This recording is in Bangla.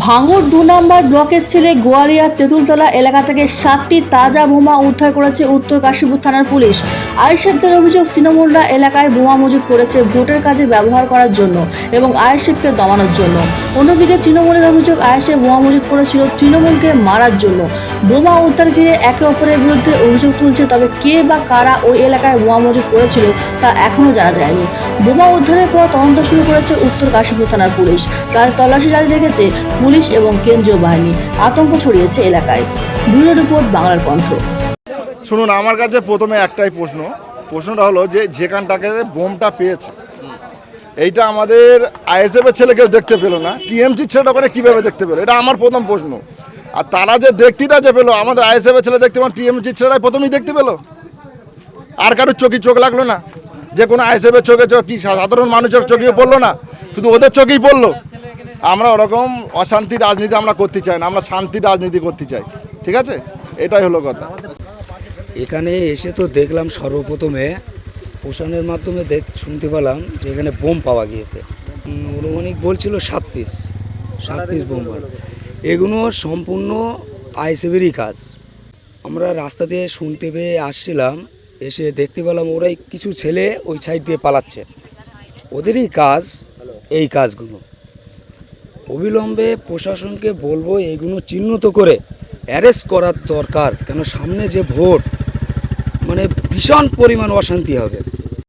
ভাঙড় ২ নম্বর ব্লকের ছেলে গোয়ালিয়া তেঁতুলতলা এলাকা থেকে 7টি তাজা বোমা উদ্ধার করেছে উত্তর কাশীপুর থানার পুলিশ। আইএসএফদের অভিযোগ, তৃণমূলরা এলাকায় বোমা মজুত করেছে ভোটের কাজে ব্যবহার করার জন্য এবং আইএসএফকে দমানোর জন্য। অন্যদিকে তৃণমূলের অভিযোগ, আইএসএফ বোমা মজুত করেছিল তৃণমূলকে মারার জন্য। বোমা উদ্ধার ঘিরে একে অপরের বিরুদ্ধে অভিযোগ তুলছে, তবে কে বা কারা ওই এলাকায় বোমা মজুত করেছিল তা এখনও জানা যায়নি। বোমা উদ্ধারের পর তদন্ত শুরু করেছে উত্তর কাশীপুর থানার পুলিশ। প্রায় তল্লাশি জারি রেখেছে পুলিশ এবং কেন্দ্রীয় বাহিনী। আতঙ্ক ছড়িয়েছে এলাকায়। ব্যুরো রিপোর্ট, বাংলার কণ্ঠ। শুনুন, আমার কাছে প্রথমে একটাই প্রশ্নটা হলো যে যেখানটাকে বোমটা পেয়েছে এইটা আমাদের আইএসএফের ছেলে কেউ দেখতে পেলো না, টিএমসির ছেলেটা ওখানে কীভাবে দেখতে পেলো, এটা আমার প্রথম প্রশ্ন। আর তারা যে দেখতিটা যে পেলো, আমাদের আইএসএফের ছেলে দেখতে পেলো, টিএমসির ছেলেরাই প্রথমেই দেখতে পেলো। আর কারোর চোখ লাগলো না? যে কোনো আইএসএফের চোখে কি সাধারণ মানুষের চোখেও পড়লো না, শুধু ওদের চোখেই পড়লো? আমরা ওরকম অশান্তির রাজনীতি আমরা করতে চাই না, আমরা শান্তির রাজনীতি করতে চাই। ঠিক আছে, এটাই হলো কথা। এখানে এসে তো দেখলাম সর্বপ্রথমে প্রশাসনের মাধ্যমে শুনতে পেলাম যে এখানে বোম পাওয়া গিয়েছে। অনুমানিক বলছিল 7 পিস বোম। এগুলো সম্পূর্ণ আইএসএফেরই কাজ। আমরা রাস্তা দিয়ে শুনতে পেয়ে আসছিলাম, এসে দেখতে পেলাম ওরাই কিছু ছেলে ওই সাইড দিয়ে পালাচ্ছে। ওদেরই কাজ এই কাজগুলো। অবিলম্বে প্রশাসনকে বলবো এগুলো চিহ্নিত করে অ্যারেস্ট করার দরকার, কেন সামনে যে ভোট, মানে ভীষণ পরিমাণ অশান্তি হবে।